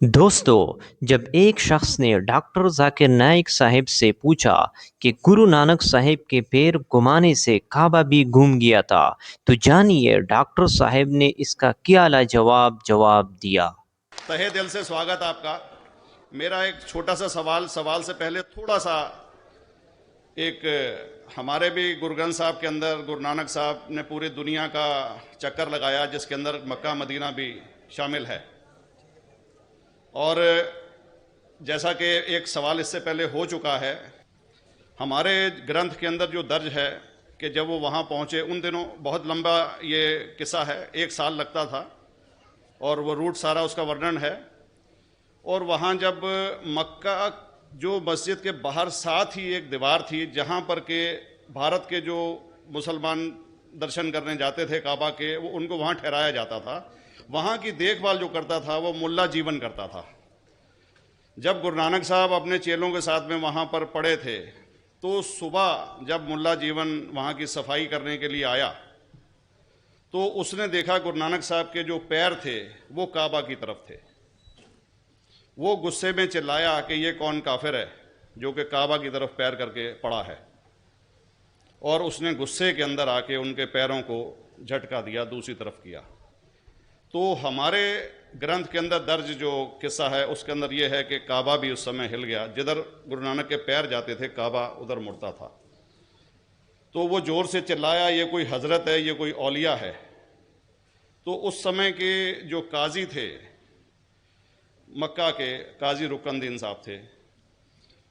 दोस्तों, जब एक शख्स ने डॉक्टर जाकिर नाइक साहब से पूछा कि गुरु नानक साहब के पैर घुमाने से काबा भी घूम गया था, तो जानिए डॉक्टर साहब ने इसका क्या जवाब दिया। तहे दिल से स्वागत आपका। मेरा एक छोटा सा सवाल से पहले थोड़ा सा एक हमारे भी गुरु ग्रंथ साहब के अंदर गुरु नानक साहब ने पूरी दुनिया का चक्कर लगाया, जिसके अंदर मक्का मदीना भी शामिल है। और जैसा कि एक सवाल इससे पहले हो चुका है, हमारे ग्रंथ के अंदर जो दर्ज है कि जब वो वहाँ पहुँचे, उन दिनों बहुत लंबा ये किस्सा है, 1 साल लगता था और वो रूट सारा उसका वर्णन है। और वहाँ जब मक्का जो मस्जिद के बाहर साथ ही एक दीवार थी जहाँ पर के भारत के जो मुसलमान दर्शन करने जाते थे काबा के, वो उनको वहाँ ठहराया जाता था। वहाँ की देखभाल जो करता था वो मुल्ला जीवन करता था। जब गुरु नानक साहब अपने चेलों के साथ में वहाँ पर पड़े थे, तो सुबह जब मुल्ला जीवन वहाँ की सफाई करने के लिए आया, तो उसने देखा गुरु नानक साहब के जो पैर थे वो काबा की तरफ थे। वो गुस्से में चिल्लाया कि ये कौन काफिर है जो कि काबा की तरफ पैर करके पड़ा है, और उसने गुस्से के अंदर आके उनके पैरों को झटका दिया, दूसरी तरफ किया। तो हमारे ग्रंथ के अंदर दर्ज जो किस्सा है उसके अंदर ये है कि काबा भी उस समय हिल गया। जिधर गुरु नानक के पैर जाते थे काबा उधर मुड़ता था। तो वो जोर से चिल्लाया, ये कोई हजरत है, ये कोई औलिया है। तो उस समय के जो काजी थे मक्का के, काजी रुकनदीन साहब थे,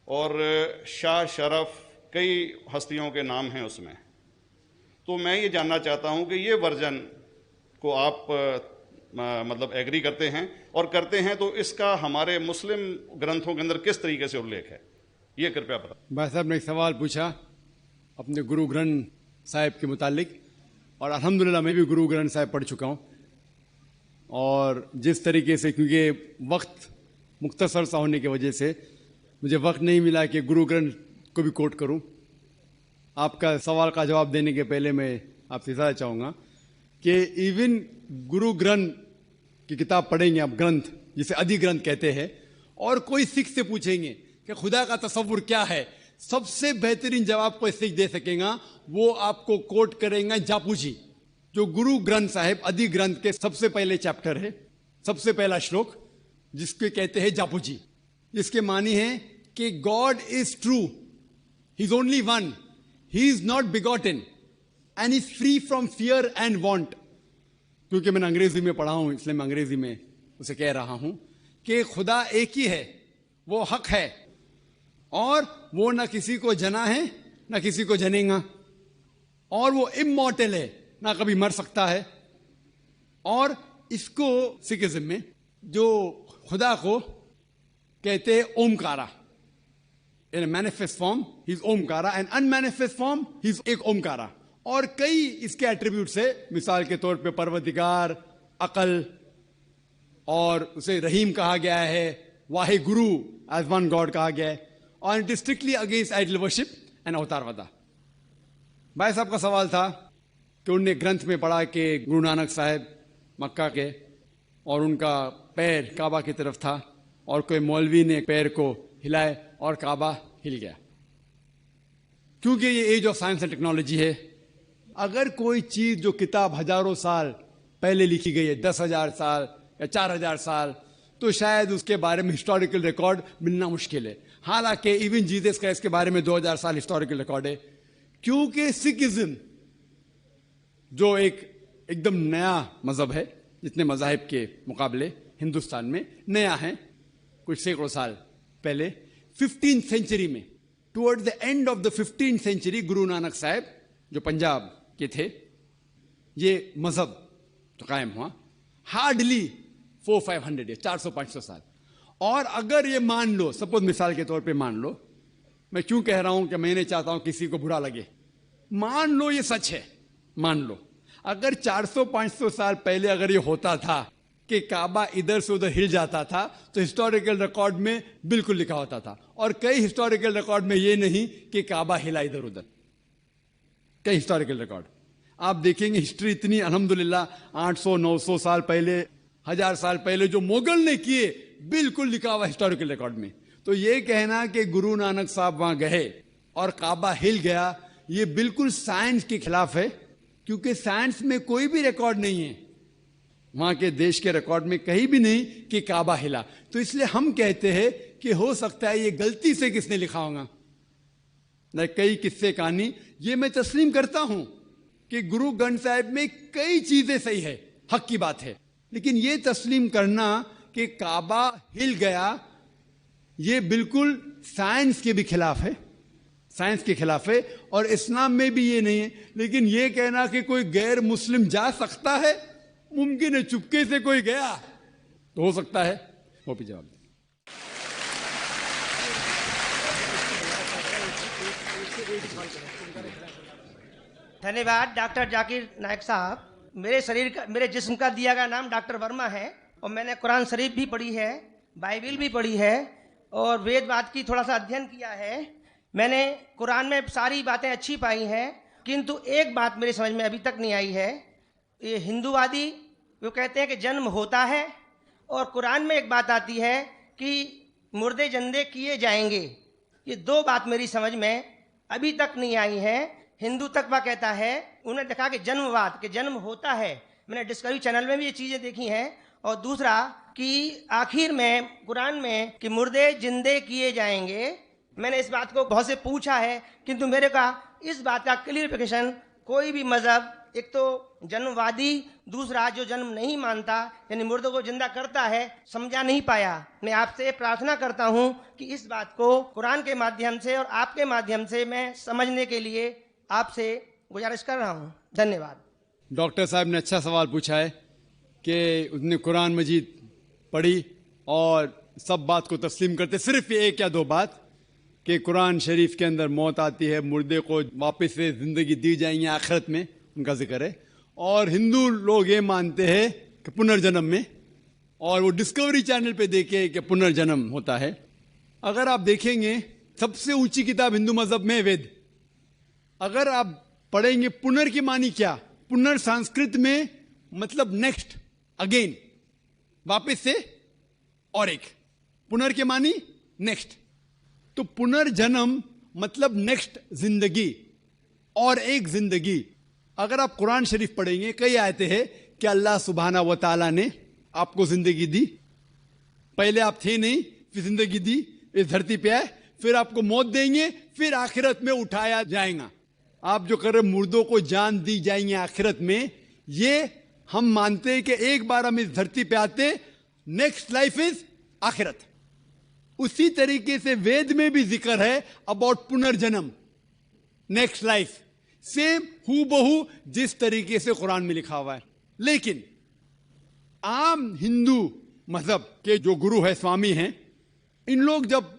और शाह शरफ, कई हस्तियों के नाम हैं उसमें। तो मैं ये जानना चाहता हूँ कि ये वर्जन को आप मतलब एग्री करते हैं, और करते हैं तो इसका हमारे मुस्लिम ग्रंथों के अंदर किस तरीके से उल्लेख है, ये कृपया बताएं। भाई साहब ने एक सवाल पूछा अपने गुरु ग्रंथ साहिब के मुतालिक, और अल्हम्दुलिल्लाह मैं भी गुरु ग्रंथ साहिब पढ़ चुका हूँ। और जिस तरीके से, क्योंकि वक्त मुख्तसर सा होने की वजह से मुझे वक्त नहीं मिला कि गुरु ग्रंथ को भी कोट करूँ। आपका सवाल का जवाब देने के पहले मैं आपसे इजाज़त चाहूँगा कि इवन गुरु ग्रंथ की किताब पढ़ेंगे आप, ग्रंथ जिसे आदि ग्रंथ कहते हैं, और कोई सिख से पूछेंगे कि खुदा का तसव्वुर क्या है, सबसे बेहतरीन जवाब कोई सिख दे सकेगा वो आपको कोट करेंगे जापू जी, जो गुरु ग्रंथ साहिब आदि ग्रंथ के सबसे पहले चैप्टर है, सबसे पहला श्लोक, जिसके कहते हैं जापू जी। इसके मानी है कि God is true, he is only one, he is not begotten and is free from fear and want. क्योंकि मैंने अंग्रेजी में पढ़ा हूं इसलिए मैं अंग्रेजी में उसे कह रहा हूं कि खुदा एक ही है, वो हक है, और वो ना किसी को जना है ना किसी को जनेगा, और वो इमॉर्टल है, ना कभी मर सकता है। और इसको सिखिज्म में जो खुदा को कहते हैं Omkara, in manifest form he is Omkara, and unmanifest form he is एक ओमकारा। और कई इसके एट्रीब्यूट्स है, मिसाल के तौर पे परवरदिगार, अकल, और उसे रहीम कहा गया है, Wahe Guru as one God कहा गया है, और it is strictly against idol worship and avatarvada. भाई साहब का सवाल था कि उनने ग्रंथ में पढ़ा कि गुरु नानक साहब मक्का के, और उनका पैर काबा की तरफ था, और कोई मौलवी ने पैर को हिलाए और काबा हिल गया। क्योंकि ये age of science and technology है, अगर कोई चीज जो किताब हजारों साल पहले लिखी गई है, 10,000 साल या 4,000 साल, तो शायद उसके बारे में हिस्टोरिकल रिकॉर्ड मिलना मुश्किल है। हालांकि इवन जीसस क्राइस्ट के बारे में 2000 साल हिस्टोरिकल रिकॉर्ड है। क्योंकि सिखिज्म जो एकदम नया मजहब है, जितने मजाहिब के मुकाबले हिंदुस्तान में नया है, कुछ सैकड़ों साल पहले 15th सेंचुरी में, toward the end of the 15th century, Guru Nanak साहब जो पंजाब के थे, ये मजहब तो कायम हुआ। हार्डली 400-500 ईयर, 400-500 साल। और अगर ये मान लो, सपोज मिसाल के तौर पे मान लो, मैं क्यों कह रहा हूं कि मैं नहीं चाहता हूं किसी को बुरा लगे, मान लो ये सच है, मान लो अगर 400-500 साल पहले अगर ये होता था कि काबा इधर से उधर हिल जाता था, तो हिस्टोरिकल रिकॉर्ड में बिल्कुल लिखा होता था। और कई हिस्टोरिकल रिकॉर्ड में ये नहीं कि काबा हिला इधर उधर, कई हिस्टोरिकल रिकॉर्ड आप देखेंगे। हिस्ट्री इतनी अल्हम्दुलिल्लाह 800-900 साल पहले, 1000 साल पहले जो मुगल ने किए बिल्कुल लिखा हुआ हिस्टोरिकल रिकॉर्ड में। तो ये कहना कि गुरु नानक साहब वहां गए और काबा हिल गया, ये बिल्कुल साइंस के खिलाफ है, क्योंकि साइंस में कोई भी रिकॉर्ड नहीं है, वहां के देश के रिकॉर्ड में कहीं भी नहीं कि काबा हिला। तो इसलिए हम कहते हैं कि हो सकता है ये गलती से किसने लिखा होगा, न कई किस्से कहानी। ये मैं तस्लीम करता हूं कि गुरु ग्रंथ साहिब में कई चीजें सही है, हक की बात है, लेकिन ये तस्लीम करना कि काबा हिल गया, ये बिल्कुल साइंस के भी खिलाफ है, साइंस के खिलाफ है, और इस्लाम में भी ये नहीं है। लेकिन ये कहना कि कोई गैर मुस्लिम जा सकता है, मुमकिन है, चुपके से कोई गया तो हो सकता है। वो भी जवाब धन्यवाद डॉक्टर जाकिर नायक साहब। मेरे जिस्म का दिया गया नाम डॉक्टर वर्मा है, और मैंने कुरान शरीफ भी पढ़ी है, बाइबिल भी पढ़ी है, और वेदवाद की थोड़ा सा अध्ययन किया है। मैंने कुरान में सारी बातें अच्छी पाई हैं, किंतु एक बात मेरी समझ में अभी तक नहीं आई है। ये हिंदूवादी वो कहते हैं कि जन्म होता है, और कुरान में एक बात आती है कि मुर्दे जिंदे किए जाएंगे। ये दो बात मेरी समझ में अभी तक नहीं आई है। हिंदू तकवा कहता है, उन्हें देखा कि जन्मवाद, कि जन्म होता है, मैंने डिस्कवरी चैनल में भी ये चीज़ें देखी हैं। और दूसरा कि आखिर में कुरान में कि मुर्दे जिंदे किए जाएंगे। मैंने इस बात को बहुत से पूछा है, किंतु मेरे का इस बात का क्लियरिफिकेशन कोई भी मजहब, एक तो जन्मवादी, दूसरा जो जन्म नहीं मानता यानी मुर्दों को जिंदा करता है, समझा नहीं पाया। मैं आपसे प्रार्थना करता हूं कि इस बात को कुरान के माध्यम से और आपके माध्यम से मैं समझने के लिए आपसे गुजारिश कर रहा हूं। धन्यवाद। डॉक्टर साहब ने अच्छा सवाल पूछा है कि उसने कुरान मजीद पढ़ी और सब बात को तस्लीम करते, सिर्फ ये एक या दो बात कि कुरान शरीफ के अंदर मौत आती है, मुर्दे को वापस से जिंदगी दी जाएंगी आखिरत में, उनका जिक्र है। और हिंदू लोग ये मानते हैं कि पुनर्जन्म में, और वो डिस्कवरी चैनल पे देखे कि पुनर्जन्म होता है। अगर आप देखेंगे सबसे ऊंची किताब हिंदू मजहब में वेद, अगर आप पढ़ेंगे पुनर की मानी क्या, पुनर संस्कृत में मतलब नेक्स्ट, अगेन, वापस से, और एक, पुनर के मानी नेक्स्ट। तो पुनर्जन्म मतलब नेक्स्ट जिंदगी और एक जिंदगी। अगर आप कुरान शरीफ पढ़ेंगे, कई आयते हैं कि अल्लाह सुब्हाना व तआला ने आपको जिंदगी दी, पहले आप थे नहीं, फिर जिंदगी दी, इस धरती पे आए, फिर आपको मौत देंगे, फिर आखिरत में उठाया जाएगा। आप जो कर रहे मुर्दों को जान दी जाएंगे आखिरत में, ये हम मानते हैं कि एक बार हम इस धरती पे आते, नेक्स्ट लाइफ इज आखिरत। उसी तरीके से वेद में भी जिक्र है अबाउट पुनर्जन्म, नेक्स्ट लाइफ, सेम हूबहू जिस तरीके से कुरान में लिखा हुआ है। लेकिन आम हिंदू मजहब के जो गुरु है, स्वामी हैं, इन लोग जब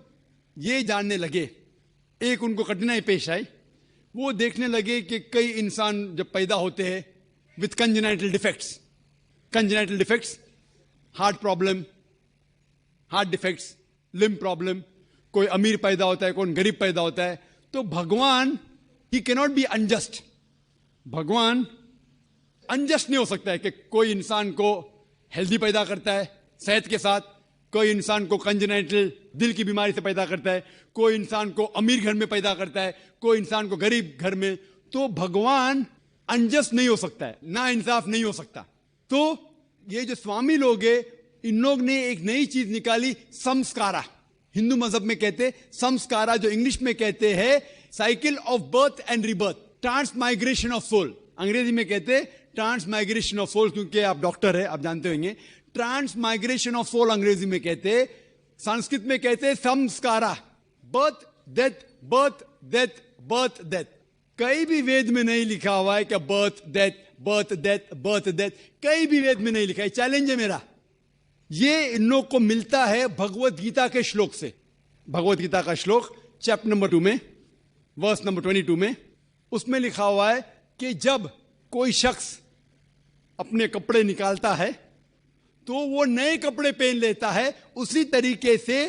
ये जानने लगे, एक उनको कठिनाई पेश आई, वो देखने लगे कि कई इंसान जब पैदा होते हैं with congenital defects, heart problem, heart defects, limb problem, कोई अमीर पैदा होता है, कोई गरीब पैदा होता है, तो भगवान ही कैनॉट बी अनजस्ट। भगवान अनजस्ट नहीं हो सकता है कि कोई इंसान को हेल्दी पैदा करता है सेहत के साथ, कोई इंसान को कंजेनाइटल दिल की बीमारी से पैदा करता है, कोई इंसान को अमीर घर में पैदा करता है, कोई इंसान को गरीब घर में। तो भगवान अनजस्ट नहीं हो सकता है, ना इंसाफ नहीं हो सकता। तो ये जो स्वामी लोग हैं, इन लोग ने एक नई चीज निकाली, संस्कारा। हिंदू मजहब में कहते संस्कारा, जो इंग्लिश में कहते हैं cycle of birth and rebirth, transmigration of soul. Angrezi में कहते ट्रांसमाइग्रेशन ऑफ सोल, क्योंकि आप डॉक्टर है, आप जानते होंगे। ट्रांसमाइग्रेशन ऑफ सोल अंग्रेजी में कहते, संस्कृत में कहते संस्कारा, birth death, birth death, birth death. कहीं भी वेद में नहीं लिखा हुआ है कि birth death, birth death, birth death, कहीं भी वेद में नहीं लिखा है। चैलेंज है मेरा, ये इन लोग को मिलता है भगवत गीता के श्लोक से। भगवत गीता का श्लोक चैप्टर नंबर 2 में, वर्स नंबर 22 में, उसमें लिखा हुआ है कि जब कोई शख्स अपने कपड़े निकालता है तो वो नए कपड़े पहन लेता है, उसी तरीके से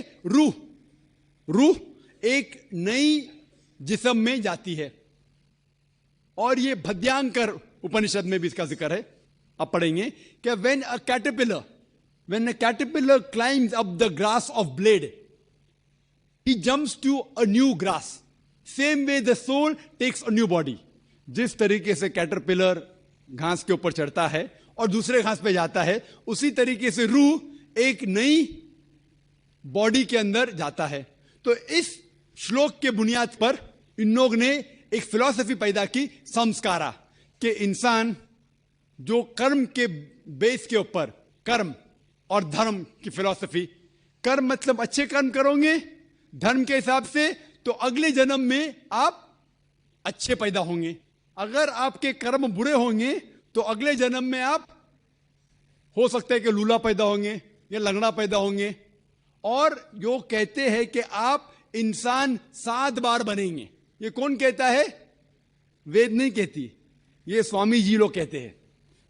रूह एक नई जिस्म में जाती है। और ये भद्यांकर उपनिषद में भी इसका जिक्र है, आप पढ़ेंगे कि when a caterpillar when a caterpillar climbs up the grass of blade, he jumps to a new grass. Same way the soul takes a new body. जिस तरीके से कैटरपिलर घास के ऊपर चढ़ता है और दूसरे घास पे जाता है, उसी तरीके से रूह एक नई बॉडी के अंदर जाता है। तो इस श्लोक के बुनियाद पर इन लोग ने एक फिलॉसफी पैदा की, संस्कारा, कि इंसान जो कर्म के बेस के ऊपर, कर्म और धर्म की फिलॉसफी, कर्म मतलब अच्छे कर्म करोगे धर्म के हिसाब से तो अगले जन्म में आप अच्छे पैदा होंगे, अगर आपके कर्म बुरे होंगे तो अगले जन्म में आप हो सकता है कि लूला पैदा होंगे या लंगड़ा पैदा होंगे। और जो कहते हैं कि आप इंसान 7 बार बनेंगे, ये कौन कहता है? वेद नहीं कहती, ये स्वामी जी लोग कहते हैं,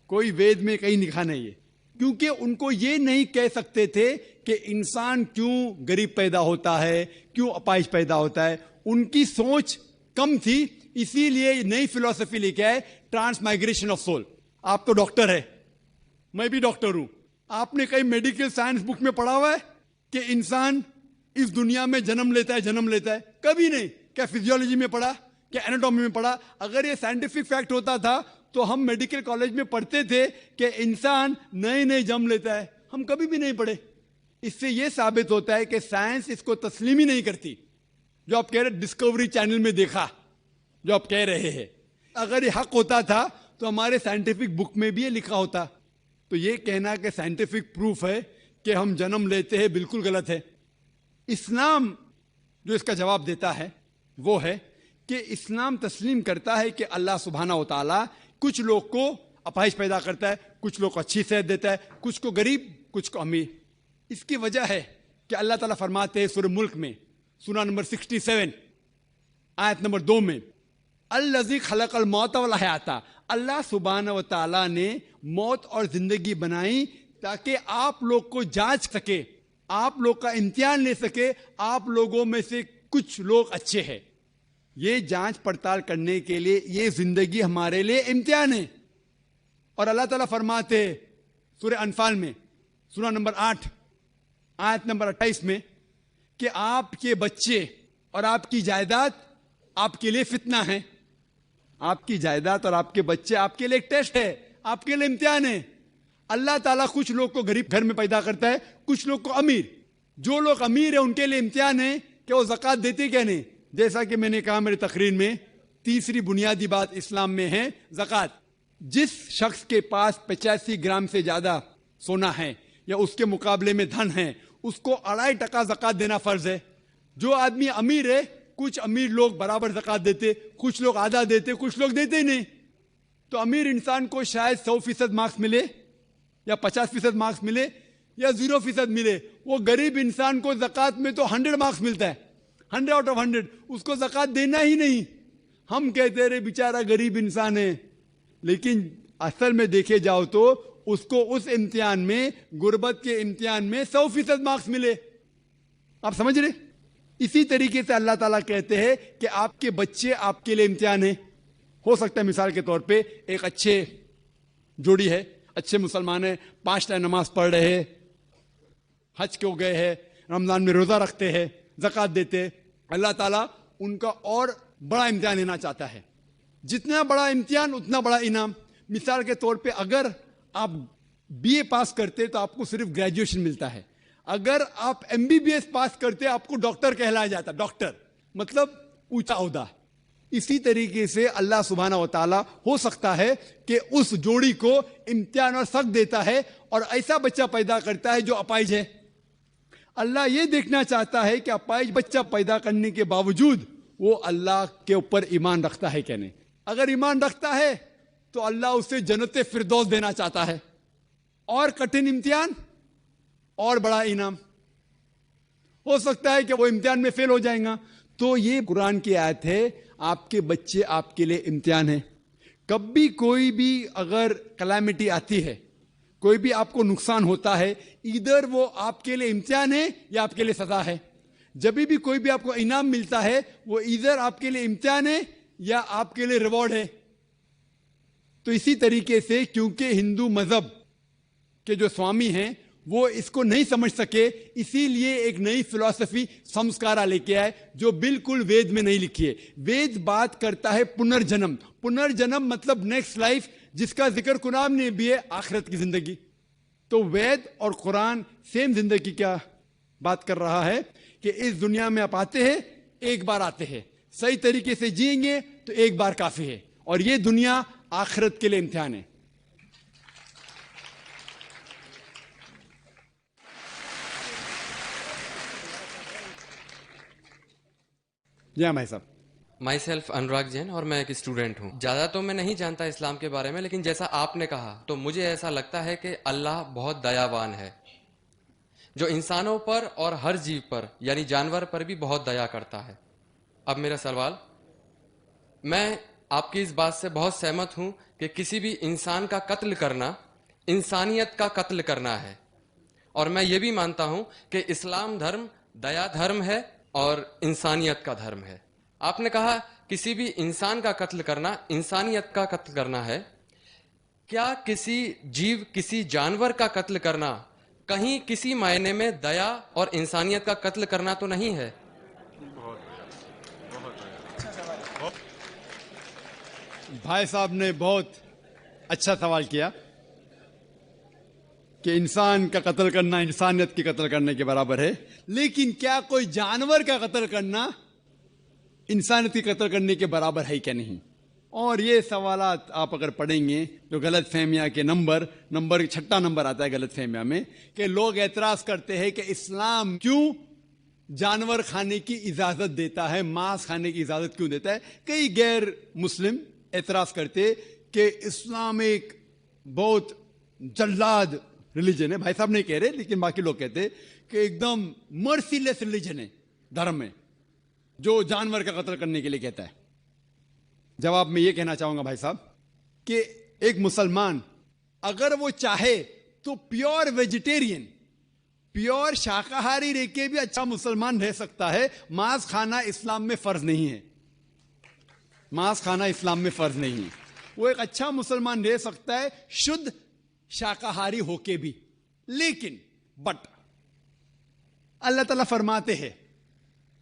कोई वेद में कहीं लिखा नहीं है। क्योंकि उनको ये नहीं कह सकते थे कि इंसान क्यों गरीब पैदा होता है, क्यों अपाहिज पैदा होता है, उनकी सोच कम थी, इसीलिए नई फिलॉसफी लेके आए, ट्रांसमाइग्रेशन ऑफ सोल। आप तो डॉक्टर है, मैं भी डॉक्टर हूं, आपने कहीं मेडिकल साइंस बुक में पढ़ा हुआ है कि इंसान इस दुनिया में जन्म लेता है? कभी नहीं। क्या फिजियोलॉजी में पढ़ा, क्या एनाटॉमी में पढ़ा? अगर ये साइंटिफिक फैक्ट होता था तो हम मेडिकल कॉलेज में पढ़ते थे कि इंसान नए जन्म लेता है, हम कभी भी नहीं पढ़े। इससे यह साबित होता है कि साइंस इसको तस्लीम ही नहीं करती। जो आप कह रहे डिस्कवरी चैनल में देखा, जो आप कह रहे हैं, अगर ये हक होता था तो हमारे साइंटिफिक बुक में भी ये लिखा होता। तो ये कहना कि साइंटिफिक प्रूफ है कि हम जन्म लेते हैं, बिल्कुल गलत है। इस्लाम जो इसका जवाब देता है वो है कि इस्लाम तस्लीम करता है कि अल्लाह सुब्हाना व तआला कुछ लोग को अपाहिज पैदा करता है, कुछ लोग को अच्छी सेहत देता है, कुछ को गरीब, कुछ को अमीर। इसकी वजह है कि अल्लाह ताला फरमाते हैं सूरह मुल्क में, सूरा नंबर 67 आयत नंबर 2 में, अल्लज़ी खलक़ल मौत वल हयाता, अल्लाह सुब्हाना व तआला ने मौत और जिंदगी बनाई ताकि आप लोग को जांच सके, आप लोग का इम्तिहान ले सके, आप लोगों में से कुछ लोग अच्छे हैं। ये जांच पड़ताल करने के लिए ये जिंदगी हमारे लिए इम्तिहान है। और अल्लाह ताला फरमाते सूरह अनफाल में, सूरा नंबर 8 आयत नंबर 28 में, कि आपके बच्चे और आपकी जायदाद आपके लिए फितना है। आपकी जायदाद और आपके बच्चे आपके लिए एक टेस्ट है, आपके लिए इम्तिहान है। अल्लाह ताला कुछ लोग को गरीब घर में पैदा करता है, कुछ लोग को अमीर। जो लोग अमीर है उनके लिए इम्तिहान है कि वो ज़कात देते क्या नहीं। जैसा कि मैंने कहा मेरी तकरीर में, तीसरी बुनियादी बात इस्लाम में है ज़कात। जिस शख्स के पास 85 ग्राम से ज्यादा सोना है या उसके मुकाबले में धन है, उसको 2.5% ज़कात देना फर्ज है। जो आदमी अमीर है, कुछ अमीर लोग बराबर ज़कात देते, कुछ लोग आधा देते, कुछ लोग देते ही नहीं। तो अमीर इंसान को शायद 100% मार्क्स मिले या 50% मार्क्स मिले या 0% मिले। वो गरीब इंसान को ज़कात में तो 100 मार्क्स मिलता है, 100 आउट ऑफ 100, उसको ज़कात देना ही नहीं। हम कहते रहे बेचारा गरीब इंसान है, लेकिन असल में देखे जाओ तो उसको उस इम्तिहान में, गुर्बत के इम्तिहान में 100% मार्क्स मिले। आप समझ रहे? इसी तरीके से अल्लाह ताला कहते हैं कि आपके बच्चे आपके लिए इम्तिहान है। हो सकता है मिसाल के तौर पे एक अच्छे जोड़ी है, अच्छे मुसलमान है, 5 टाइम नमाज पढ़ रहे हैं, हज को गए हैं, रमजान में रोजा रखते हैं, ज़कात देते हैं। अल्लाह ताला उनका और बड़ा इम्तिहान लेना चाहता है। जितना बड़ा इम्तिहान उतना बड़ा इनाम। मिसाल के तौर पे अगर आप बीए पास करते तो आपको सिर्फ ग्रेजुएशन मिलता है, अगर आप एमबीबीएस पास करते आपको डॉक्टर कहलाया जाता। डॉक्टर मतलब ऊंचा ओहदा। इसी तरीके से अल्लाह सुब्हाना व तआला हो सकता है कि उस जोड़ी को इम्तिहान और सख्त देता है और ऐसा बच्चा पैदा करता है जो अपाहिज है। अल्लाह ये देखना चाहता है कि अपाहिज बच्चा पैदा करने के बावजूद वो अल्लाह के ऊपर ईमान रखता है क्या नहीं। अगर ईमान रखता है तो अल्लाह उसे जन्नत फिरदौस देना चाहता है। और कठिन इम्तिहान और बड़ा इनाम। हो सकता है कि वो इम्तिहान में फेल हो जाएगा। तो ये कुरान की आयत है, आपके बच्चे आपके लिए इम्तिहान है। कभी कोई भी अगर कलामिटी आती है, कोई भी आपको नुकसान होता है, इधर वो आपके लिए इम्तिहान है या आपके लिए सजा है। जब भी कोई भी आपको इनाम मिलता है, वो इधर आपके लिए इम्तिहान है या आपके लिए रिवॉर्ड है। तो इसी तरीके से क्योंकि हिंदू मजहब के जो स्वामी हैं वो इसको नहीं समझ सके, इसीलिए एक नई फिलॉसफी संस्कारा लेके आए जो बिल्कुल वेद में नहीं लिखी है। वेद बात करता है पुनर्जन्म। पुनर्जन्म मतलब नेक्स्ट लाइफ, जिसका जिक्र कुरान ने भी है, आखिरत की जिंदगी। तो वेद और कुरान सेम जिंदगी क्या बात कर रहा है कि इस दुनिया में आप आते हैं, एक बार आते हैं, सही तरीके से जिएंगे तो एक बार काफी है, और ये दुनिया आखिरत के लिए इम्तिहान है। जी हाँ भाई साहब। माई सेल्फ अनुराग जैन और मैं एक स्टूडेंट हूँ। ज़्यादा तो मैं नहीं जानता इस्लाम के बारे में, लेकिन जैसा आपने कहा तो मुझे ऐसा लगता है कि अल्लाह बहुत दयावान है, जो इंसानों पर और हर जीव पर यानी जानवर पर भी बहुत दया करता है। अब मेरा सवाल, मैं आपकी इस बात से बहुत सहमत हूँ कि किसी भी इंसान का कत्ल करना इंसानियत का कत्ल करना है, और मैं ये भी मानता हूँ कि इस्लाम धर्म दया धर्म है और इंसानियत का धर्म है। आपने कहा किसी भी इंसान का कत्ल करना इंसानियत का कत्ल करना है। क्या किसी जीव, किसी जानवर का कत्ल करना कहीं किसी मायने में दया और इंसानियत का कत्ल करना तो नहीं है? भाई साहब ने बहुत अच्छा सवाल किया कि इंसान का कत्ल करना इंसानियत की कत्ल करने के बराबर है, लेकिन क्या कोई जानवर का कत्ल करना इंसानियत की कत्ल करने के बराबर है क्या नहीं? और ये सवालात आप अगर पढ़ेंगे तो गलत फहमिया के नंबर 6 नंबर आता है गलत फहमिया में, कि लोग एतराज करते हैं कि इस्लाम क्यों जानवर खाने की इजाजत देता है, मांस खाने की इजाजत क्यों देता है। कई गैर मुस्लिम एतराज करते कि इस्लाम एक बहुत जल्लाद रिलीजन है। भाई साहब नहीं कह रहे, लेकिन बाकी लोग कहते कि एकदम मर्सीलेस रिलीजन है, धर्म है, जो जानवर का कत्ल करने के लिए कहता है। जवाब में यह कहना चाहूंगा भाई साहब कि एक मुसलमान अगर वो चाहे तो प्योर वेजिटेरियन, प्योर शाकाहारी रह के भी अच्छा मुसलमान रह सकता है। मांस खाना इस्लाम में फर्ज नहीं है, मांस खाना इस्लाम में फर्ज नहीं है। वो एक अच्छा मुसलमान रह सकता है शुद्ध शाकाहारी होके भी। लेकिन बट अल्लाह ताला फरमाते हैं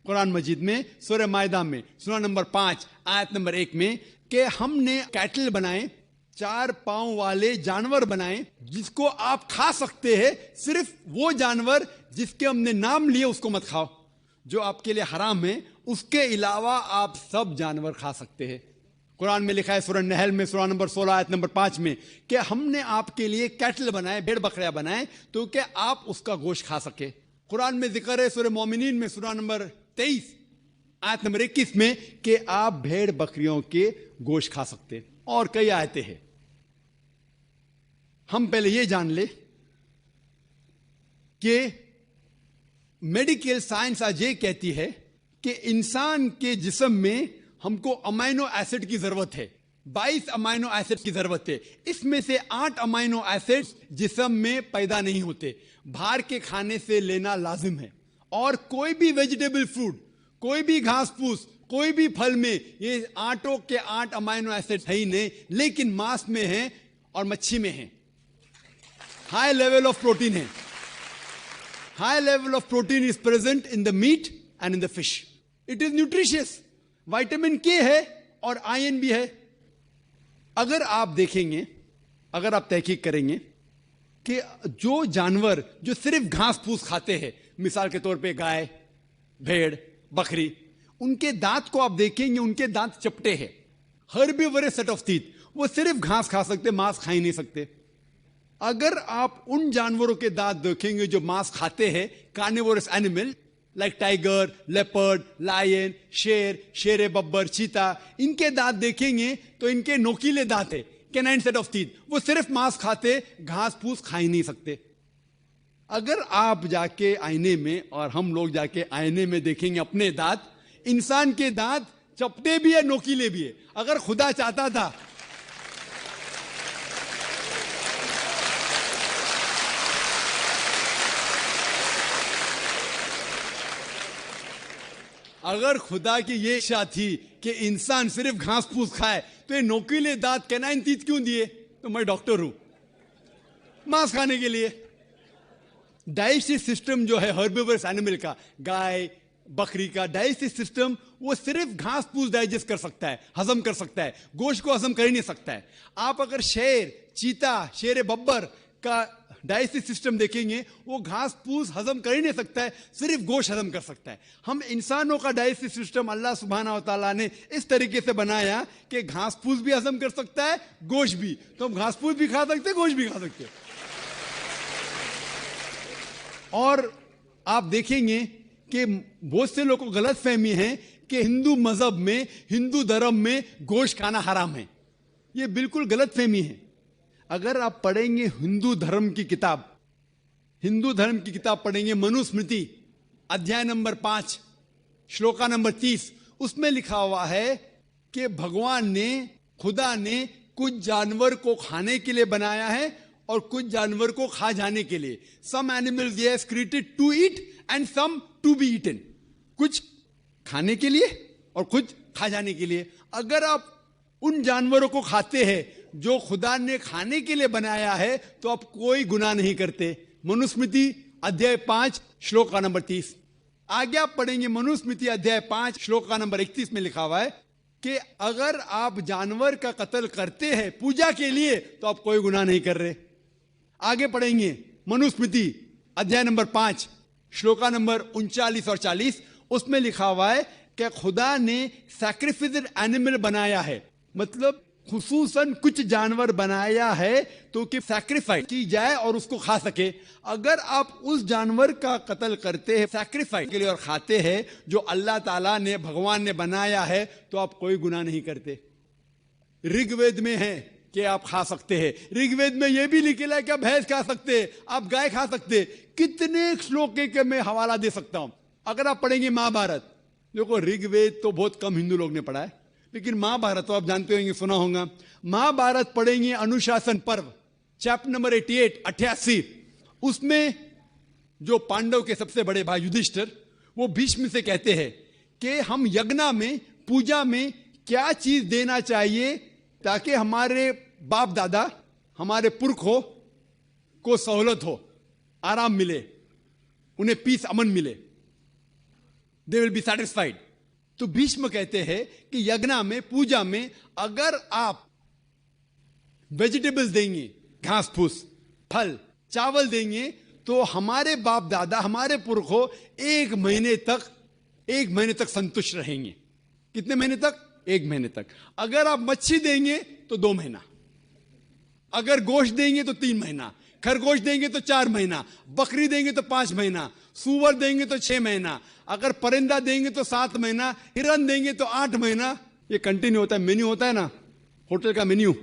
कुरान मजीद में सूरह मायदा में सूरा नंबर 5 आयत नंबर 1 में कि हमने कैटल बनाए, 4 पांव वाले जानवर बनाए जिसको आप खा सकते हैं। सिर्फ वो जानवर जिसके हमने नाम लिए उसको मत खाओ, जो आपके लिए हराम है। उसके अलावा आप सब जानवर खा सकते हैं। कुरान में लिखा है सूरह नहल में सूरा नंबर 16 आयत नंबर 5 में कि हमने आपके लिए कैटल बनाए, भेड़ बकरियां बनाए, तो कि आप उसका गोश्त खा सके। कुरान में जिक्र है सूरह मोमिनीन में सूरा नंबर 23 आयत नंबर 21 में कि आप भेड़ बकरियों के गोश्त खा सकते हैं। और कई आयतें हैं। हम पहले ये जान ले कि मेडिकल साइंस आज ये कहती है कि इंसान के जिस्म में हमको अमाइनो एसिड की जरूरत है, 22 अमाइनो एसिड की जरूरत है। इसमें से 8 अमाइनो एसिड जिस्म में पैदा नहीं होते, बाहर के खाने से लेना लाजिम है। और कोई भी वेजिटेबल फ्रूट, कोई भी घास फूस, कोई भी फल में ये 8 के 8 अमाइनो एसिड है ही नहीं, लेकिन मांस में है और मच्छी में है। हाई लेवल ऑफ प्रोटीन है। High level of protein is present in the meat and in the fish. It is nutritious. Vitamin के है और आयरन भी है। अगर आप देखेंगे, अगर आप तहकीक करेंगे कि जो जानवर जो सिर्फ घास फूस खाते हैं, मिसाल के तौर पे गाय, भेड़, बकरी, उनके दांत को आप देखेंगे, उनके दांत चपटे हैं। हर्बीवोरस सेट ऑफ टीथ, वो सिर्फ घास खा सकते, मांस खा ही नहीं सकते। अगर आप उन जानवरों के दांत देखेंगे जो मांस खाते हैं, carnivorous animal like tiger, leopard, lion, शेर, शेर बब्बर, चीता, इनके दांत देखेंगे तो इनके नोकीले दांत है, कैनाइन सेट ऑफ टीथ। वो सिर्फ मांस खाते, घास फूस खा ही नहीं सकते। अगर आप जाके आईने में और हम लोग जाके आईने में देखेंगे अपने दांत, इंसान के दांत चपटे भी है, नोकीले भी है। अगर खुदा चाहता था अगर खुदा की ये इच्छा थी कि इंसान सिर्फ घास फूस खाए तो ये नोकीले दांत कैनाइन टीथ क्यों दिए? तो मैं डॉक्टर हूं, मांस खाने के लिए। डाइजेस्टिव सिस्टम जो है हर्बिवरस एनिमल का, गाय बकरी का डाइजेस्टिव सिस्टम, वो सिर्फ घास फूस डाइजेस्ट कर सकता है, हजम कर सकता है, गोश्त को हजम कर ही नहीं सकता है। आप अगर शेर, चीता, शेर बब्बर का डाइजेस्टिव सिस्टम देखेंगे, वो घास फूस हजम कर ही नहीं सकता है, सिर्फ गोश्त हजम कर सकता है। हम इंसानों का डाइजेस्टिव सिस्टम अल्लाह सुब्हाना व तआला ने इस तरीके से बनाया कि घास फूस भी हजम कर सकता है, गोश्त भी। तो हम घास फूस भी खा सकते हैं, गोश्त भी खा सकते हैं। और आप देखेंगे कि बहुत से लोगों को गलत फहमी है कि हिंदू मजहब में, हिंदू धर्म में गोश्त खाना हराम है। यह बिल्कुल गलत फहमी है। अगर आप पढ़ेंगे हिंदू धर्म की किताब, हिंदू धर्म की किताब पढ़ेंगे, मनुस्मृति अध्याय नंबर 5 श्लोका नंबर 30, उसमें लिखा हुआ है कि भगवान ने, खुदा ने कुछ जानवर को खाने के लिए बनाया है और कुछ जानवर को खा जाने के लिए। सम एनिमल्स ही has created to eat and some to be eaten. कुछ खाने के लिए और कुछ खा जाने के लिए। अगर आप उन जानवरों को खाते हैं जो खुदा ने खाने के लिए बनाया है, तो आप कोई गुनाह नहीं करते। मनुस्मृति अध्याय 5 श्लोक का नंबर 30। आगे आप पढ़ेंगे मनुस्मृति अध्याय 5 श्लोक का नंबर 31 में लिखा हुआ है कि अगर आप जानवर का कत्ल करते हैं पूजा के लिए, तो आप कोई गुनाह नहीं कर रहे। आगे पढ़ेंगे मनुस्मृति अध्याय नंबर 5 श्लोका नंबर 39 और 40, उसमें लिखा हुआ है कि खुदा ने सैक्रिफिस्ड एनिमल बनाया है, मतलब खुसूसन कुछ जानवर बनाया है तो कि सैक्रिफाइस की जाए और उसको खा सके। अगर आप उस जानवर का कत्ल करते हैं सैक्रिफाइस के लिए और खाते हैं जो अल्लाह ताला ने, भगवान ने बनाया है, तो आप कोई गुनाह नहीं करते। ऋग्वेद में है कि आप खा सकते हैं। ऋग्वेद में यह भी लिखा है कि आप भैंस खा सकते हैं, आप गाय खा सकते हैं। कितने श्लोक के मैं हवाला दे सकता हूं। अगर आप पढ़ेंगे महाभारत, देखो ऋग्वेद तो बहुत कम हिंदू लोग ने पढ़ा है, लेकिन महाभारत तो आप जानते होंगे, सुना होगा। महाभारत पढ़ेंगे अनुशासन पर्व चैप्टर नंबर 88, उसमें जो पांडव के सबसे बड़े भाई युधिष्ठिर, वो भीष्म से कहते हैं कि हम यज्ञ में, पूजा में क्या चीज देना चाहिए ताकि हमारे बाप दादा, हमारे पुरखों को सहूलत हो, आराम मिले, उन्हें पीस, अमन मिले, दे विल बी सेटिस्फाइड। तो भीष्म कहते हैं कि यज्ञ में, पूजा में अगर आप वेजिटेबल्स देंगे, घास फूस, फल, चावल देंगे, तो हमारे बाप दादा, हमारे पुरखों 1 महीने तक संतुष्ट रहेंगे। कितने महीने तक? 1 महीने तक। अगर आप मच्छी देंगे तो 2 महीना, अगर गोश्त देंगे तो 3 महीना, खरगोश देंगे तो 4 महीना, बकरी देंगे तो 5 महीना, सूअर देंगे तो 6 महीना, अगर परिंदा देंगे तो 7 महीना, हिरन देंगे तो 8 महीना। ये कंटिन्यू होता है, मेन्यू होता है ना, होटल का मेन्यू,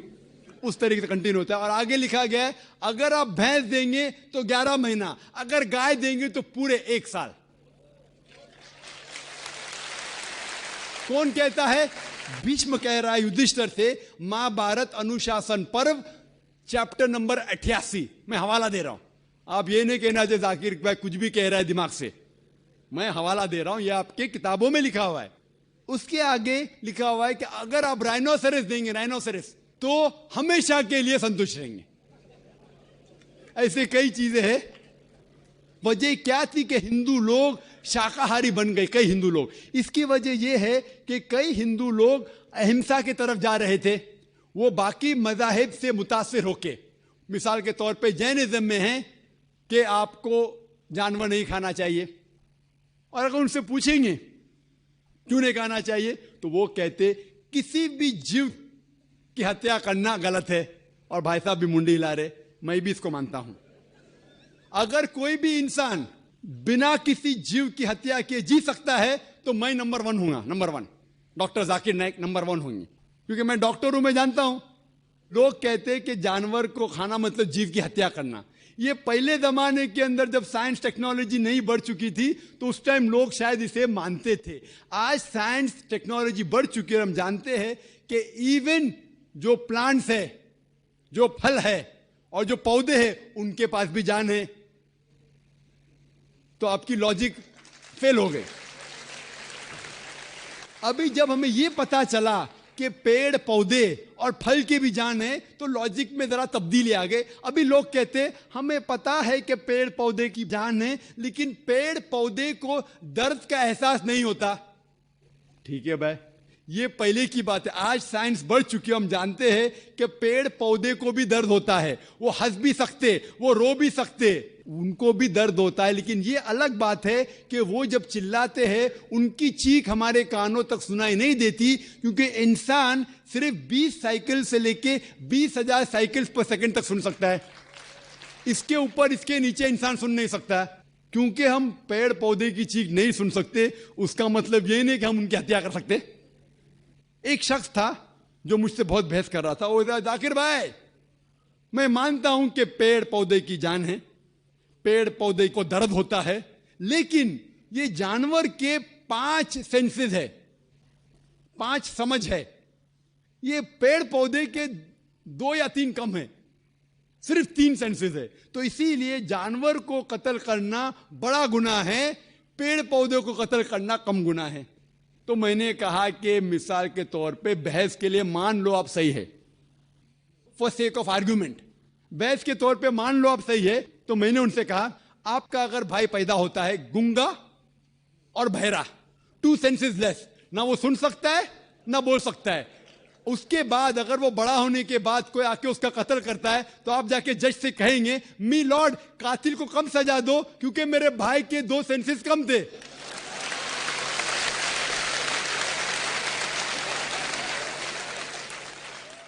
उस तरीके से कंटिन्यू होता है। और आगे लिखा गया है अगर आप भैंस देंगे तो 11 महीना, अगर गाय देंगे तो पूरे 1 साल। कौन कहता है? भीष्म कह रहा है युधिष्ठिर से। महाभारत अनुशासन पर्व चैप्टर नंबर 88 मैं हवाला दे रहा हूं। आप ये नहीं कहना चाहिए जाकिर भाई कुछ भी कह रहा है दिमाग से, मैं हवाला दे रहा हूं, ये आपके किताबों में लिखा हुआ है। उसके आगे लिखा हुआ है कि अगर आप राइनोसेरस देंगे, राइनोसेरस, तो हमेशा के लिए संतुष्ट रहेंगे। ऐसे कई चीजें हैं। वजह क्या थी कि हिंदू लोग शाकाहारी बन गए, कई हिंदू लोग। इसकी वजह यह है कि कई हिंदू लोग अहिंसा की तरफ जा रहे थे, वो बाकी मजाहिब से मुतासिर होके, मिसाल के तौर पे जैनिज्म में है कि आपको जानवर नहीं खाना चाहिए, और अगर उनसे पूछेंगे क्यों नहीं खाना चाहिए, तो वो कहते किसी भी जीव की हत्या करना गलत है। और भाई साहब भी मुंडी हिला रहे, मैं भी इसको मानता हूं। अगर कोई भी इंसान बिना किसी जीव की हत्या किए जी सकता है तो मैं नंबर 1 हूंगा, number 1। Doctor Zakir Naik number 1 होंगे, क्योंकि मैं डॉक्टर हूं, मैं जानता हूं। लोग कहते हैं कि जानवर को खाना मतलब जीव की हत्या करना। ये पहले जमाने के अंदर जब साइंस टेक्नोलॉजी नहीं बढ़ चुकी थी तो उस टाइम लोग शायद इसे मानते थे। आज साइंस टेक्नोलॉजी बढ़ चुकी है, हम जानते हैं कि इवन जो प्लांट्स है, जो फल है और जो पौधे हैं, उनके पास भी जान है। तो आपकी लॉजिक फेल हो गई। अभी जब हमें यह पता चला कि पेड़ पौधे और फल की भी जान है, तो लॉजिक में जरा तब्दीली आ गई। अभी लोग कहते हैं हमें पता है कि पेड़ पौधे की जान है, लेकिन पेड़ पौधे को दर्द का एहसास नहीं होता। ठीक है भाई, ये पहले की बात है। आज साइंस बढ़ चुकी है, हम जानते हैं कि पेड़ पौधे को भी दर्द होता है। वो हंस भी सकते, वो रो भी सकते, उनको भी दर्द होता है। लेकिन ये अलग बात है कि वो जब चिल्लाते हैं उनकी चीख हमारे कानों तक सुनाई नहीं देती, क्योंकि इंसान सिर्फ 20 साइकिल से लेके 20,000 साइकिल्स पर सेकंड तक सुन सकता है। इसके ऊपर इसके नीचे इंसान सुन नहीं सकता। क्योंकि हम पेड़ पौधे की चीख नहीं सुन सकते, उसका मतलब ये नहीं कि हम उनकी हत्या कर सकते। एक शख्स था जो मुझसे बहुत बहस कर रहा था। वो जाकिर भाई, मैं मानता हूं कि पेड़ पौधे की जान है, पेड़ पौधे को दर्द होता है, लेकिन ये जानवर के 5 सेंसेस है, 5 समझ है। ये पेड़ पौधे के 2 या 3 कम है, सिर्फ 3 सेंसेस है। तो इसीलिए जानवर को कत्ल करना बड़ा गुनाह है, पेड़ पौधे को कत्ल करना कम गुनाह है। तो मैंने कहा कि मिसाल के तौर पे बहस के लिए मान लो आप सही है, फॉर सेक ऑफ आर्ग्यूमेंट, बहस के तौर पे मान लो आप सही है। तो मैंने उनसे कहा आपका अगर भाई पैदा होता है गूंगा और बहरा, 2 सेंसेस लेस, ना वो सुन सकता है ना बोल सकता है, उसके बाद अगर वो बड़ा होने के बाद कोई आके उसका कत्ल करता है, तो आप जाके जज से कहेंगे मी लॉर्ड कातिल को कम सजा दो क्योंकि मेरे भाई के 2 सेंसेस कम थे।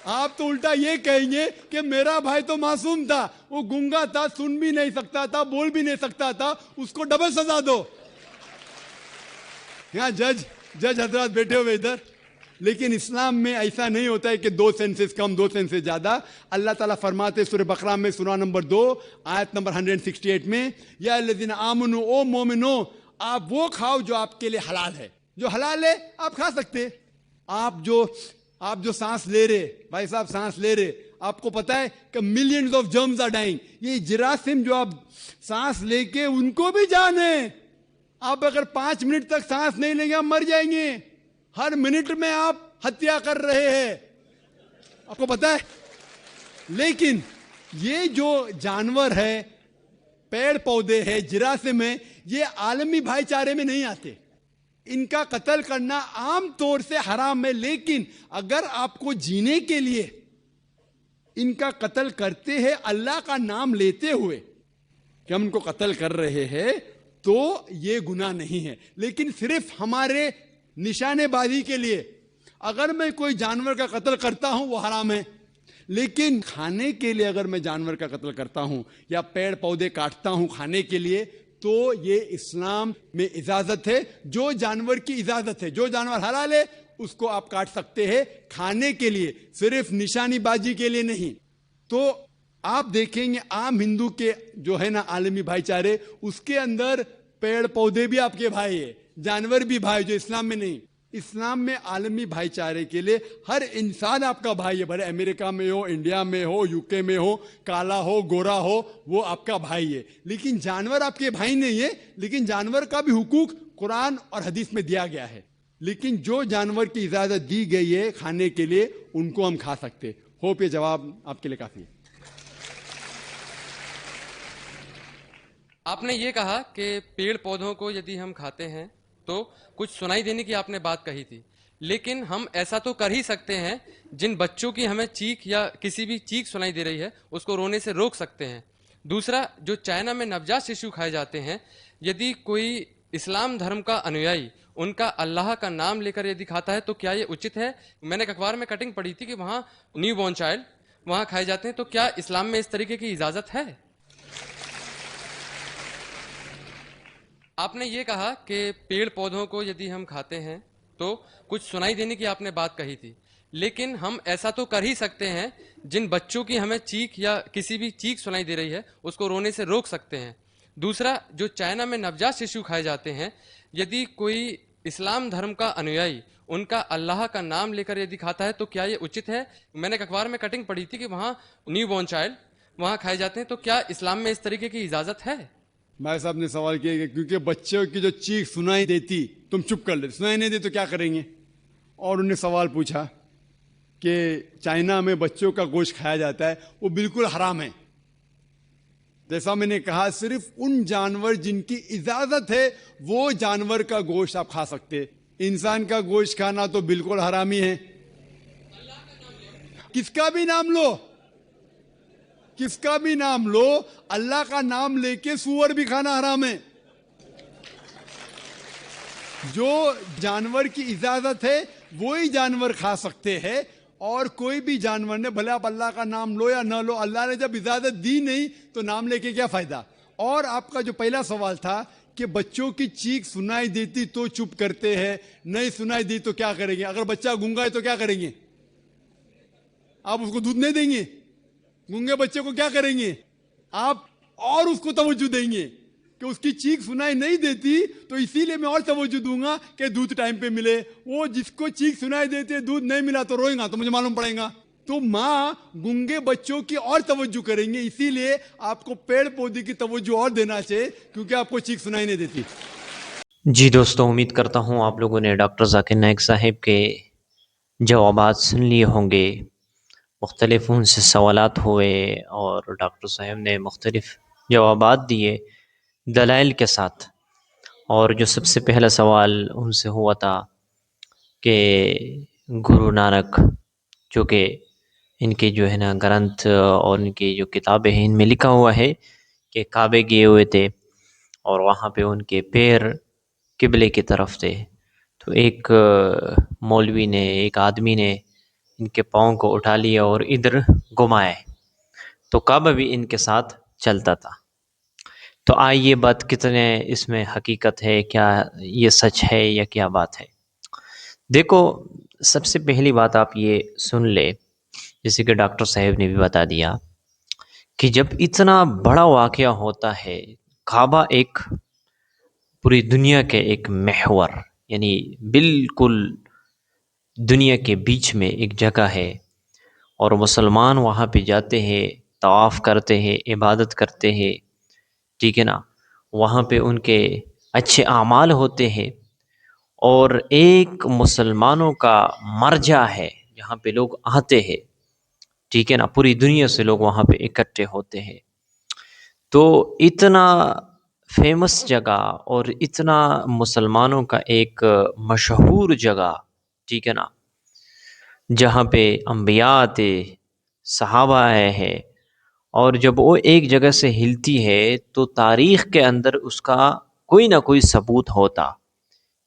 आप तो उल्टा ये कहेंगे कि मेरा भाई तो मासूम था, वो गूंगा था, सुन भी नहीं सकता था, बोल भी नहीं सकता था, उसको डबल सजा दो। यहां जज हजरात बैठे हुए इधर। लेकिन इस्लाम में ऐसा नहीं होता है कि 2 सेंसेस कम 2 सेंसेस ज्यादा। अल्लाह ताला फरमाते सूरह बकरा में सूरा नंबर 2 आयत नंबर 168 में, या अल्लज़ीना आमनू, ओ मोमिनो, आप वो खाओ जो आपके लिए हलाल है। जो हलाल है आप खा सकते। आप जो सांस ले रहे, भाई साहब सांस ले रहे, आपको पता है कि millions of germs are dying. ये जिरासिम जो आप सांस लेके, उनको भी जान है। आप अगर 5 मिनट तक सांस नहीं लेंगे आप मर जाएंगे। हर मिनट में आप हत्या कर रहे हैं, आपको पता है। लेकिन ये जो जानवर है, पेड़ पौधे है, जिरासिम है, ये आलमी भाईचारे में नहीं आते। इनका कत्ल करना आम तौर से हराम है। लेकिन अगर आपको जीने के लिए इनका कत्ल करते हैं अल्लाह का नाम लेते हुए कि हम इनको कत्ल कर रहे हैं, तो ये गुनाह नहीं है। लेकिन सिर्फ हमारे निशानेबाजी के लिए अगर मैं कोई जानवर का कत्ल करता हूं वो हराम है। लेकिन खाने के लिए अगर मैं जानवर का कत्ल करता हूं या पेड़ पौधे काटता हूं खाने के लिए, तो ये इस्लाम में इजाजत है। जो जानवर की इजाजत है, जो जानवर हलाल है, उसको आप काट सकते हैं खाने के लिए, सिर्फ निशानीबाजी के लिए नहीं। तो आप देखेंगे आम हिंदू के जो है ना आलमी भाईचारे, उसके अंदर पेड़ पौधे भी आपके भाई है, जानवर भी भाई, जो इस्लाम में नहीं। इस्लाम में आलमी भाईचारे के लिए हर इंसान आपका भाई है, भले अमेरिका में हो, इंडिया में हो, यूके में हो, काला हो, गोरा हो, वो आपका भाई है। लेकिन जानवर आपके भाई नहीं है। लेकिन जानवर का भी हुकूक कुरान और हदीस में दिया गया है। लेकिन जो जानवर की इजाजत दी गई है खाने के लिए, उनको हम खा सकते। होप ये जवाब आपके लिए काफी है। आपने ये कहा कि पेड़ पौधों को यदि हम खाते हैं तो कुछ सुनाई देने की आपने बात कही थी, लेकिन हम ऐसा तो कर ही सकते हैं, जिन बच्चों की हमें चीख या किसी भी चीख सुनाई दे रही है उसको रोने से रोक सकते हैं। दूसरा, जो चाइना में नवजात शिशु खाए जाते हैं, यदि कोई इस्लाम धर्म का अनुयायी उनका अल्लाह का नाम लेकर यदि खाता है तो क्या ये उचित है? मैंने एक अखबार में कटिंग पढ़ी थी कि वहाँ न्यू बॉर्न चाइल्ड वहाँ खाए जाते हैं, तो क्या इस्लाम में इस तरीके की इजाजत है? आपने ये कहा कि पेड़ पौधों को यदि हम खाते हैं तो कुछ सुनाई देने की आपने बात कही थी, लेकिन हम ऐसा तो कर ही सकते हैं, जिन बच्चों की हमें चीख या किसी भी चीख सुनाई दे रही है उसको रोने से रोक सकते हैं। दूसरा, जो चाइना में नवजात शिशु खाए जाते हैं, यदि कोई इस्लाम धर्म का अनुयायी उनका अल्लाह का नाम लेकर यदि खाता है तो क्या ये उचित है? मैंने एक अखबार में कटिंग पढ़ी थी कि वहाँ न्यू बॉर्न चाइल्ड वहाँ खाए जाते हैं, तो क्या इस्लाम में इस तरीके की इजाजत है? भाई साहब ने सवाल किया कि क्योंकि बच्चों की जो चीख सुनाई देती तुम चुप कर लेते, सुनाई नहीं दे तो क्या करेंगे? और उन्हें सवाल पूछा कि चाइना में बच्चों का गोश्त खाया जाता है, वो बिल्कुल हराम है। जैसा मैंने कहा, सिर्फ उन जानवर जिनकी इजाजत है वो जानवर का गोश्त आप खा सकते। इंसान का गोश्त खाना तो बिल्कुल हरामी है। किसका भी नाम लो, किसका भी नाम लो, अल्लाह का नाम लेके सूअर भी खाना हराम है। जो जानवर की इजाजत है वो ही जानवर खा सकते हैं, और कोई भी जानवर ने, भले आप अल्लाह का नाम लो या ना लो, अल्लाह ने जब इजाजत दी नहीं तो नाम लेके क्या फायदा। और आपका जो पहला सवाल था कि बच्चों की चीख सुनाई देती तो चुप करते हैं, नहीं सुनाई दी तो क्या करेंगे। अगर बच्चा गूंगा है तो क्या करेंगे, आप उसको दूध नहीं देंगे। गूंगे बच्चे को क्या करेंगे आप, और उसको तवज्जो देंगे कि उसकी चीख सुनाई नहीं देती तो इसीलिए मैं और तवज्जो दूंगा कि दूध टाइम पे मिले। वो जिसको चीख सुनाई देती है, दूध नहीं मिला तो रोएगा, तो मुझे मालूम पड़ेगा। तो माँ गूंगे बच्चों की और तवज्जो करेंगे, इसीलिए आपको पेड़ पौधे की तवज्जो और देना चाहिए, क्योंकि आपको चीख सुनाई नहीं देती। जी दोस्तों, उम्मीद करता हूँ आप लोगों ने डॉक्टर जाकिर नाइक साहब के जवाबात सुन लिए होंगे। मुख्तलिफ उनसे सवालात हुए और डॉक्टर साहब ने मुख्तलिफ जवाबात दिए दलाइल के साथ। और जो सबसे पहला सवाल उनसे हुआ था कि गुरु नानक, जो कि इनके जो है ना ग्रंथ और इनकी जो किताबें हैं, इनमें लिखा हुआ है कि काबे गए हुए थे और वहाँ पे उनके पैर किबले की तरफ थे। तो एक मौलवी ने, एक आदमी ने इनके पाँव को उठा लिया और इधर घुमाए, तो काबा भी इनके साथ चलता था। तो ये बात कितने इसमें हकीकत है, क्या ये सच है या क्या बात है। देखो, सबसे पहली बात आप ये सुन ले, जैसे कि डॉक्टर साहब ने भी बता दिया कि जब इतना बड़ा वाक़या होता है, काबा एक पूरी दुनिया के एक महवर, यानी बिल्कुल दुनिया के बीच में एक जगह है, और मुसलमान वहाँ पे जाते हैं, तवाफ़ करते हैं, इबादत करते हैं, ठीक है ना। वहाँ पे उनके अच्छे आमाल होते हैं, और एक मुसलमानों का मरजा है जहाँ पे लोग आते हैं, ठीक है ना। पूरी दुनिया से लोग वहाँ पे इकट्ठे होते हैं। तो इतना फेमस जगह और इतना मुसलमानों का एक मशहूर जगह, ठीक है ना, जहाँ पे अम्बिया आते, सहाबा आए हैं, और जब वो एक जगह से हिलती है तो तारीख़ के अंदर उसका कोई ना कोई सबूत होता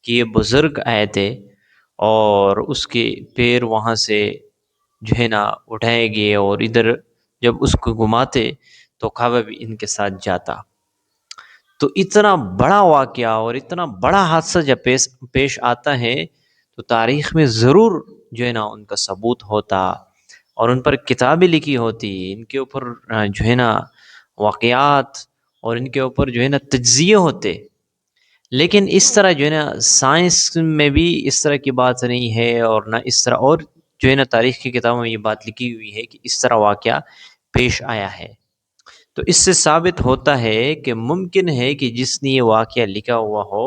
कि ये बुज़ुर्ग आए थे और उसके पैर वहाँ से जो है ना उठाए गए, और इधर जब उसको घुमाते तो काबा भी इनके साथ जाता। तो इतना बड़ा वाक़या और इतना बड़ा हादसा जब पेश आता है तो तारीख़ में ज़रूर जो है ना उनका सबूत होता, और उन पर किताबें लिखी होती, इनके ऊपर जो है ना वाक़यात, और इनके ऊपर जो है ना तज्ज़िये होते। लेकिन इस तरह जो है ना साइंस में भी इस तरह की बात नहीं है, और ना इस तरह, और जो है ना तारीख़ की किताबों में ये बात लिखी हुई है कि इस तरह वाक़या पेश आया है। तो इससे साबित होता है कि मुमकिन है कि जिसने ये वाक़या लिखा हुआ हो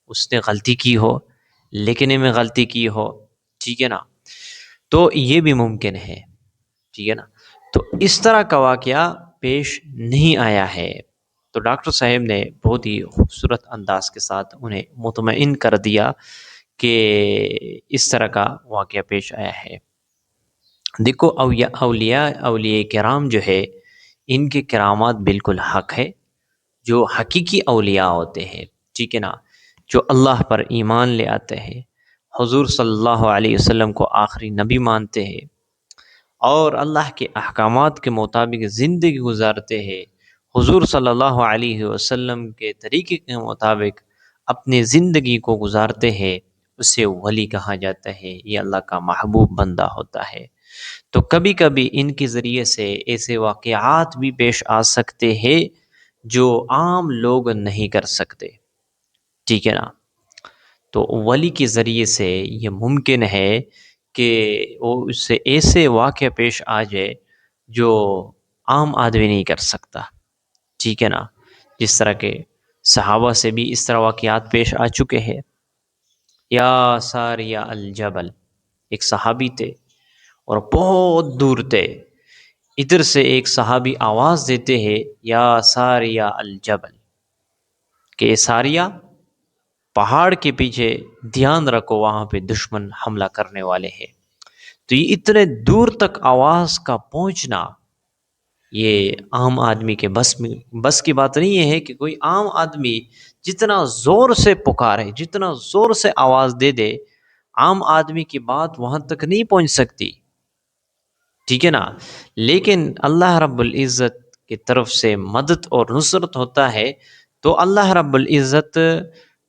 उसने गलती की हो, लिखने में गलती की हो, ठीक है ना। तो ये भी मुमकिन है, ठीक है ना। तो इस तरह का वाक़या पेश नहीं आया है। तो डॉक्टर साहब ने बहुत ही खूबसूरत अंदाज के साथ उन्हें मुतमईन कर दिया कि इस तरह का वाक़या पेश आया है। देखो, औलिया किराम जो है, इनके करामात बिल्कुल हक़ है। जो हकीकी औलिया होते हैं, ठीक है ना, जो अल्लाह पर ईमान ले आते हैं, हुज़ूर सल्लल्लाहु अलैहि वसल्लम को आखिरी नबी मानते हैं, और अल्लाह के अहकामात के मुताबिक ज़िंदगी गुजारते हैं, हुज़ूर सल्लल्लाहु अलैहि वसल्लम के तरीक़े के मुताबिक अपनी ज़िंदगी को गुजारते हैं, उसे वली कहा जाता है। ये अल्लाह का महबूब बंदा होता है। तो कभी कभी इनके ज़रिए से ऐसे वाक़यात भी पेश आ सकते हैं जो आम लोग नहीं कर सकते, ठीक है ना। तो वली के ज़रिए से ये मुमकिन है कि वो उससे ऐसे वाक़या पेश आ जाए जो आम आदमी नहीं कर सकता, ठीक है ना। जिस तरह के सहाबा से भी इस तरह वाक़यात पेश आ चुके हैं। या सारिया अल जबल, एक सहाबी थे, और बहुत दूर थे। इधर से एक सहाबी आवाज़ देते हैं, या सारिया अल जबल, कि सारिया पहाड़ के पीछे ध्यान रखो, वहाँ पे दुश्मन हमला करने वाले हैं। तो ये इतने दूर तक आवाज़ का पहुँचना, ये आम आदमी के बस की बात नहीं है कि कोई आम आदमी जितना ज़ोर से पुकारे, जितना ज़ोर से आवाज़ दे दे, आम आदमी की बात वहाँ तक नहीं पहुँच सकती, ठीक है ना। लेकिन अल्लाह रब्बुल इज़्ज़त की तरफ से मदद और नुसरत होता है, तो अल्लाह रब्बुल इज़्ज़त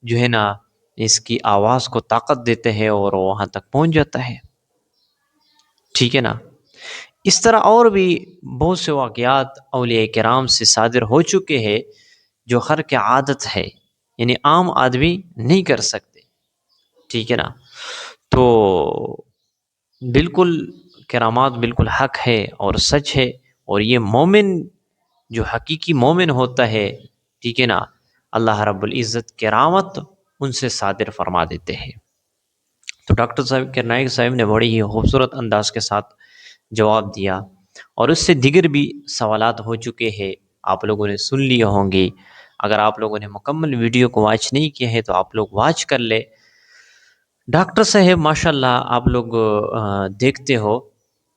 जो है ना, इसकी आवाज़ को ताकत देते हैं और वहाँ तक पहुँच जाता है, ठीक है ना। इस तरह और भी बहुत से वाक़यात औलिया किराम से सादिर हो चुके हैं, जो हर की आदत है, यानी आम आदमी नहीं कर सकते, ठीक है ना। तो बिल्कुल करामात बिल्कुल हक है और सच है, और ये मोमिन जो हकीकी मोमिन होता है, ठीक है ना, अल्लाह रब्बुल इज़्ज़त करामत उनसे सादिर फरमा देते हैं। तो डॉक्टर साहब के नाइक साहब ने बड़ी ही खूबसूरत अंदाज के साथ जवाब दिया, और उससे दिगर भी सवालात हो चुके हैं, आप लोगों ने सुन लिए होंगे। अगर आप लोगों ने मुकम्मल वीडियो को वॉच नहीं किया है तो आप लोग वॉच कर ले। डॉक्टर साहब माशाल्लाह आप लोग देखते हो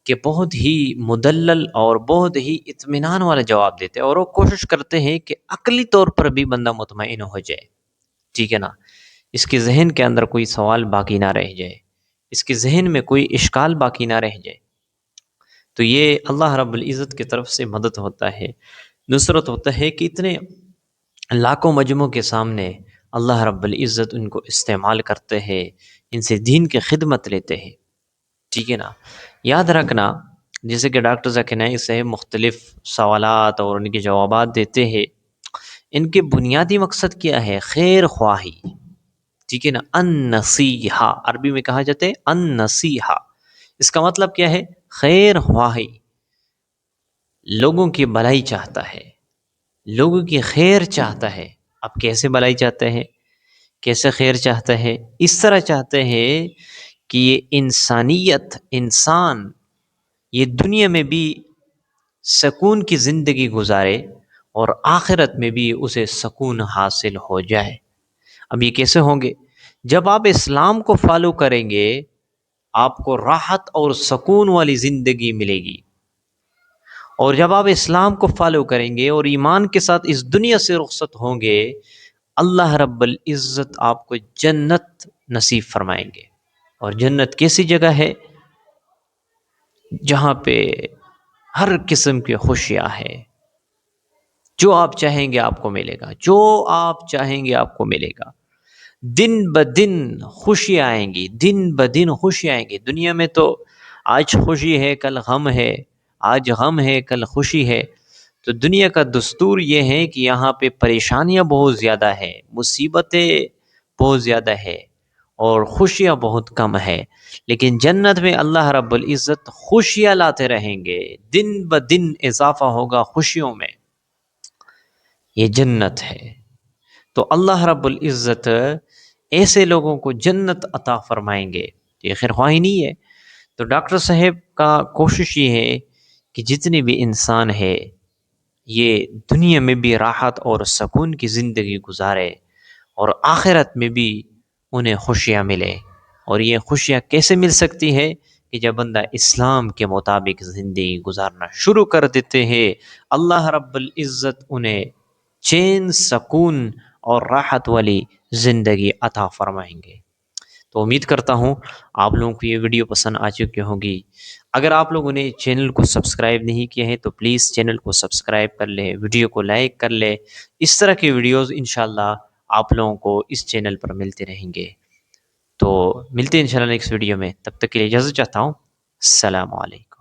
कि बहुत ही मुदल्लल और बहुत ही इत्मीनान वाला जवाब देते हैं, और वो कोशिश करते हैं कि अक़ली तौर पर भी बंदा मुतमईन हो जाए, ठीक है ना। इसके ज़हन के अंदर कोई सवाल बाकी ना रह जाए, इसके ज़हन में कोई इश्काल बाकी ना रह जाए। तो ये अल्लाह रब्बुल इज़्ज़त की तरफ से मदद होता है, नुसरत होता है कि इतने लाखों मजमों के सामने अल्लाह रब्बुल इज़्ज़त उनको इस्तेमाल करते हैं, इनसे दीन की खिदमत लेते हैं, ठीक है ना। याद रखना, जैसे कि डॉक्टर ज़ाकिर नाइक साहब मुख्तलिफ़ सवालात और उनके जवाबात देते हैं, इनके बुनियादी मकसद क्या है? खैर ख्वाही, ठीक है ना। अन नसीहा अरबी में कहा जाता है, अन नसीहा, इसका मतलब क्या है? खैर ख्वाही, लोगों की भलाई चाहता है, लोगों की खैर चाहता है। अब कैसे भलाई चाहता है, कैसे खैर चाहता है? इस तरह चाहते हैं कि ये इंसानियत, इंसान ये दुनिया में भी सकून की ज़िंदगी गुजारे और आखिरत में भी उसे सकून हासिल हो जाए। अब ये कैसे होंगे? जब आप इस्लाम को फॉलो करेंगे, आपको राहत और सकून वाली ज़िंदगी मिलेगी, और जब आप इस्लाम को फॉलो करेंगे और ईमान के साथ इस दुनिया से रुखसत होंगे, अल्लाह रब्बुल इज़्ज़त आपको जन्नत नसीब फरमाएंगे। और जन्नत कैसी जगह है? जहाँ पे हर किस्म की खुशियाँ हैं, जो आप चाहेंगे आपको मिलेगा, जो आप चाहेंगे आपको मिलेगा। दिन ब दिन खुशियाँ आएंगी, दिन ब दिन खुशियाँ आएंगी। दुनिया में तो आज खुशी है कल गम है, आज गम है कल खुशी है। तो दुनिया का दस्तूर ये है कि यहाँ पे परेशानियाँ बहुत ज़्यादा है, मुसीबतें बहुत ज़्यादा है, और खुशियाँ बहुत कम है। लेकिन जन्नत में अल्लाह रब्बुल इज़्ज़त खुशियाँ लाते रहेंगे, दिन ब दिन इजाफ़ा होगा खुशियों में। ये जन्नत है। तो अल्लाह रब्बुल इज़्ज़त ऐसे लोगों को जन्नत अता फ़रमाएंगे। ये खैर ख्वाही नहीं है। तो डॉक्टर साहब का कोशिश ये है कि जितने भी इंसान है, ये दुनिया में भी राहत और सकून की ज़िंदगी गुजारे, और आखिरत में भी उन्हें खुशियाँ मिले। और ये खुशियाँ कैसे मिल सकती है? कि जब बंदा इस्लाम के मुताबिक ज़िंदगी गुजारना शुरू कर देते हैं, अल्लाह रब्बुल इज़्ज़त उन्हें चैन, सकून और राहत वाली ज़िंदगी अता फ़रमाएंगे। तो उम्मीद करता हूँ आप लोगों को ये वीडियो पसंद आ चुकी होगी। अगर आप लोगों ने चैनल को सब्सक्राइब नहीं किया है तो प्लीज़ चैनल को सब्सक्राइब कर लें, वीडियो को लाइक कर लें। इस तरह के वीडियोज़ इंशाल्लाह आप लोगों को इस चैनल पर मिलते रहेंगे। तो मिलते हैं इंशाल्लाह नेक्स्ट वीडियो में, तब तक के लिए इजाज़त चाहता हूँ। अस्सलामु अलैकुम।